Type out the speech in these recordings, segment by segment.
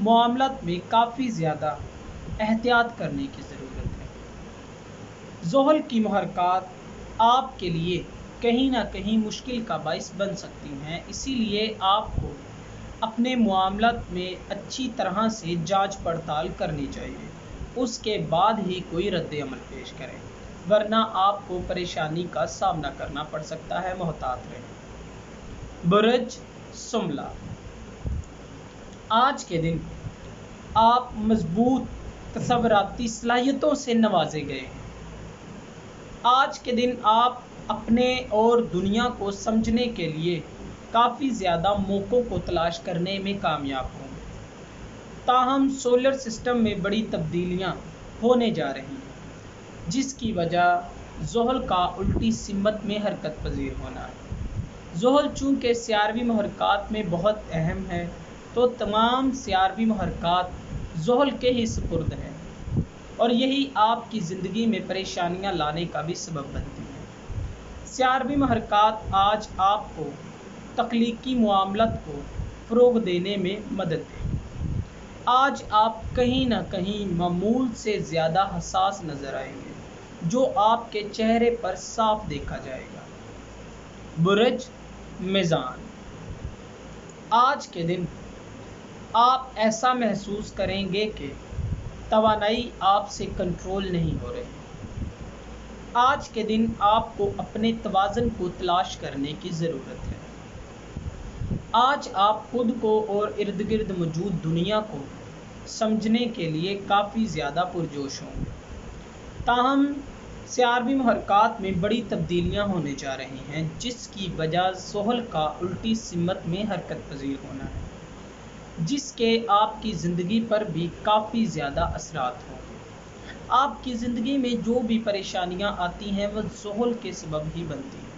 معاملات میں کافی زیادہ احتیاط کرنے کی ضرورت ہے۔ زحل کی محرکات آپ کے لیے کہیں نہ کہیں مشکل کا باعث بن سکتی ہیں، اسی لیے آپ کو اپنے معاملات میں اچھی طرح سے جانچ پڑتال کرنی چاہیے، اس کے بعد ہی کوئی رد عمل پیش کریں، ورنہ آپ کو پریشانی کا سامنا کرنا پڑ سکتا ہے۔ محتاط رہیں۔ برج شملہ، آج کے دن آپ مضبوط تصوراتی صلاحیتوں سے نوازے گئے ہیں۔ آج کے دن آپ اپنے اور دنیا کو سمجھنے کے لیے کافی زیادہ موقعوں کو تلاش کرنے میں کامیاب ہوں گے۔ تاہم سولر سسٹم میں بڑی تبدیلیاں ہونے جا رہی ہیں، جس کی وجہ زحل کا الٹی سمت میں حرکت پذیر ہونا ہے۔ زحل چونکہ سیاروی محرکات میں بہت اہم ہے، تو تمام سیاروی محرکات زحل کے ہی سپرد ہیں، اور یہی آپ کی زندگی میں پریشانیاں لانے کا بھی سبب بنتی ہیں۔ سیاروی محرکات آج آپ کو تخلیقی معاملات کو فروغ دینے میں مدد دیں گے۔ آج آپ کہیں نہ کہیں معمول سے زیادہ حساس نظر آئیں گے، جو آپ کے چہرے پر صاف دیکھا جائے گا۔ برج میزان، آج کے دن آپ ایسا محسوس کریں گے کہ توانائی آپ سے کنٹرول نہیں ہو رہی۔ آج کے دن آپ کو اپنے توازن کو تلاش کرنے کی ضرورت ہے۔ آج آپ خود کو اور ارد گرد موجود دنیا کو سمجھنے کے لیے کافی زیادہ پرجوش ہوں گے۔ تاہم سیاروی محرکات میں بڑی تبدیلیاں ہونے جا رہی ہیں، جس کی وجہ زحل کا الٹی سمت میں حرکت پذیر ہونا ہے، جس کے آپ کی زندگی پر بھی کافی زیادہ اثرات ہوں گے۔ آپ کی زندگی میں جو بھی پریشانیاں آتی ہیں وہ زحل کے سبب ہی بنتی ہیں۔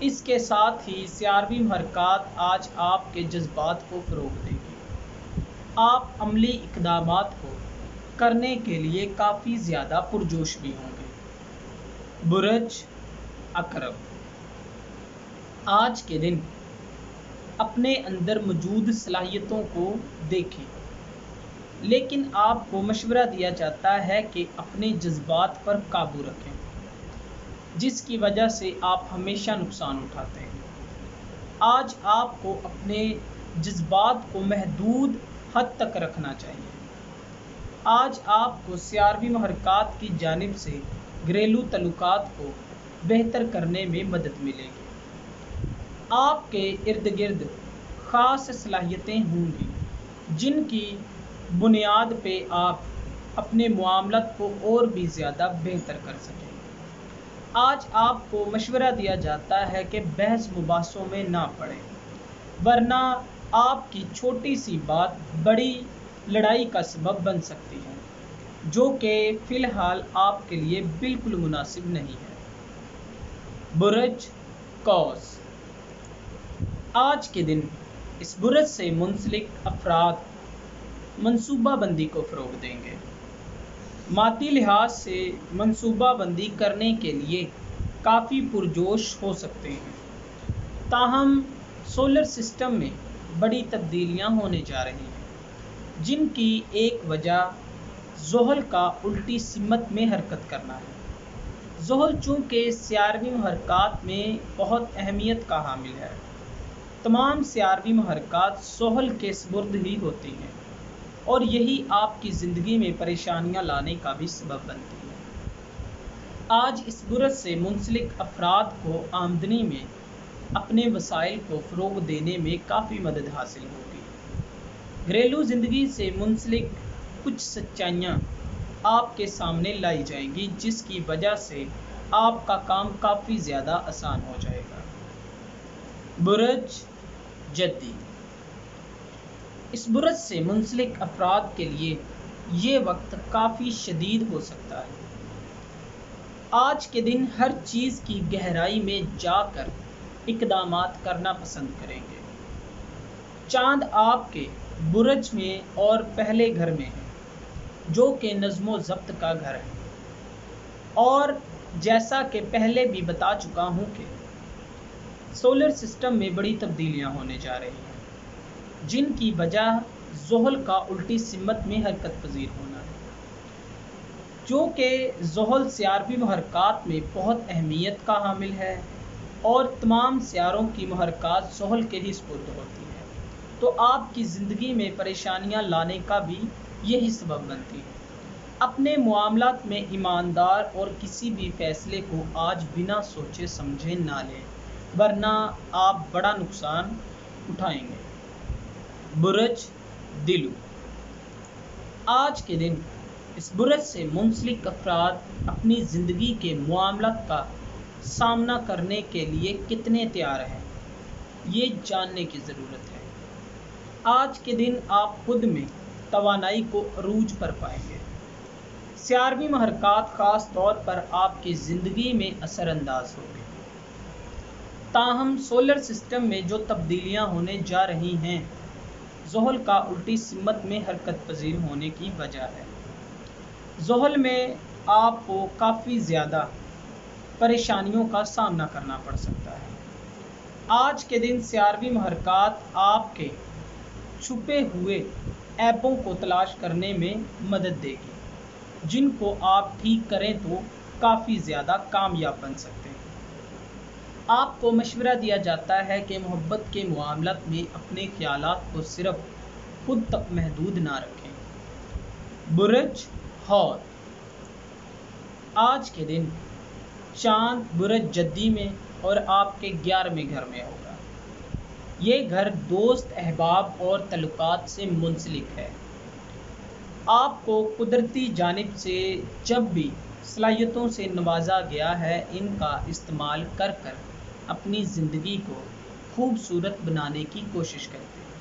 اس کے ساتھ ہی سیاروی محرکات آج آپ کے جذبات کو فروغ دے گی۔ آپ عملی اقدامات کو کرنے کے لیے کافی زیادہ پرجوش بھی ہوں گے۔ برج عقرب، آج کے دن اپنے اندر موجود صلاحیتوں کو دیکھیں، لیکن آپ کو مشورہ دیا جاتا ہے کہ اپنے جذبات پر قابو رکھیں، جس کی وجہ سے آپ ہمیشہ نقصان اٹھاتے ہیں۔ آج آپ کو اپنے جذبات کو محدود حد تک رکھنا چاہیے۔ آج آپ کو سیاروی محرکات کی جانب سے گھریلو تعلقات کو بہتر کرنے میں مدد ملے گی۔ آپ کے ارد گرد خاص صلاحیتیں ہوں گی، جن کی بنیاد پہ آپ اپنے معاملات کو اور بھی زیادہ بہتر کر سکیں گے۔ آج آپ کو مشورہ دیا جاتا ہے کہ بحث مباحثوں میں نہ پڑیں، ورنہ آپ کی چھوٹی سی بات بڑی لڑائی کا سبب بن سکتی ہے، جو کہ فی الحال آپ کے لیے بالکل مناسب نہیں ہے۔ برج قوس، آج کے دن اس برج سے منسلک افراد منصوبہ بندی کو فروغ دیں گے۔ مادی لحاظ سے منصوبہ بندی کرنے کے لیے کافی پرجوش ہو سکتے ہیں، تاہم سولر سسٹم میں بڑی تبدیلیاں ہونے جا رہی ہیں، جن کی ایک وجہ زحل کا الٹی سمت میں حرکت کرنا ہے۔ زحل چونکہ سیاروی محرکات میں بہت اہمیت کا حامل ہے، تمام سیاروی محرکات زحل کے سپرد ہی ہوتی ہیں، اور یہی آپ کی زندگی میں پریشانیاں لانے کا بھی سبب بنتی ہے۔ آج اس برج سے منسلک افراد کو آمدنی میں اپنے وسائل کو فروغ دینے میں کافی مدد حاصل ہوگی۔ گھریلو زندگی سے منسلک کچھ سچائیاں آپ کے سامنے لائی جائیں گی، جس کی وجہ سے آپ کا کام کافی زیادہ آسان ہو جائے گا۔ برج جدی، اس برج سے منسلک افراد کے لیے یہ وقت کافی شدید ہو سکتا ہے۔ آج کے دن ہر چیز کی گہرائی میں جا کر اقدامات کرنا پسند کریں گے۔ چاند آپ کے برج میں اور پہلے گھر میں ہے، جو کہ نظم و ضبط کا گھر ہے، اور جیسا کہ پہلے بھی بتا چکا ہوں کہ سولر سسٹم میں بڑی تبدیلیاں ہونے جا رہی ہیں، جن کی وجہ زحل کا الٹی سمت میں حرکت پذیر ہونا ہے، جو کہ زحل سیارتی محرکات میں بہت اہمیت کا حامل ہے اور تمام سیاروں کی محرکات زحل کے ہی سپرد ہوتی ہے، تو آپ کی زندگی میں پریشانیاں لانے کا بھی یہی سبب بنتی ہے۔ اپنے معاملات میں ایماندار اور کسی بھی فیصلے کو آج بنا سوچے سمجھے نہ لیں، ورنہ آپ بڑا نقصان اٹھائیں گے۔ برج دلو، آج کے دن اس برج سے منسلک افراد اپنی زندگی کے معاملات کا سامنا کرنے کے لیے کتنے تیار ہیں، یہ جاننے کی ضرورت ہے۔ آج کے دن آپ خود میں توانائی کو عروج پر پائیں گے۔ سیارتی محرکات خاص طور پر آپ کی زندگی میں اثر انداز ہوں گے، تاہم سولر سسٹم میں جو تبدیلیاں ہونے جا رہی ہیں، زحل کا الٹی سمت میں حرکت پذیر ہونے کی وجہ ہے۔ زحل میں آپ کو کافی زیادہ پریشانیوں کا سامنا کرنا پڑ سکتا ہے۔ آج کے دن سیارتی محرکات آپ کے چھپے ہوئے عیبوں کو تلاش کرنے میں مدد دے گی، جن کو آپ ٹھیک کریں تو کافی زیادہ کامیاب بن سکتے ہیں۔ آپ کو مشورہ دیا جاتا ہے کہ محبت کے معاملات میں اپنے خیالات کو صرف خود تک محدود نہ رکھیں۔ برج حوت، آج کے دن چاند برج جدی میں اور آپ کے 11ویں گھر میں ہوگا۔ یہ گھر دوست، احباب اور تعلقات سے منسلک ہے۔ آپ کو قدرتی جانب سے جب بھی صلاحیتوں سے نوازا گیا ہے، ان کا استعمال کر کر اپنی زندگی کو خوبصورت بنانے کی کوشش کرتے ہیں،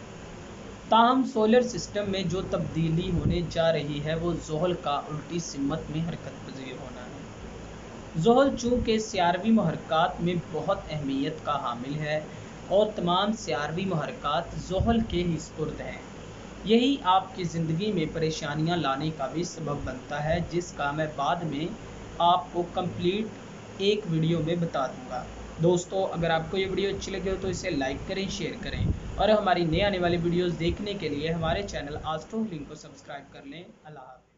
تاہم سولر سسٹم میں جو تبدیلی ہونے جا رہی ہے وہ زحل کا الٹی سمت میں حرکت پذیر ہونا ہے۔ زحل چونکہ سیارتی محرکات میں بہت اہمیت کا حامل ہے اور تمام سیارتی محرکات زحل کے ہی سپرد ہیں، یہی آپ کی زندگی میں پریشانیاں لانے کا بھی سبب بنتا ہے، جس کا میں بعد میں آپ کو کمپلیٹ ایک ویڈیو میں بتا دوں گا۔ دوستو، اگر آپ کو یہ ویڈیو اچھی لگے ہو تو اسے لائک کریں، شیئر کریں، اور ہماری نئے آنے والی ویڈیوز دیکھنے کے لیے ہمارے چینل آسٹرو لنک کو سبسکرائب کر لیں۔ اللہ حافظ۔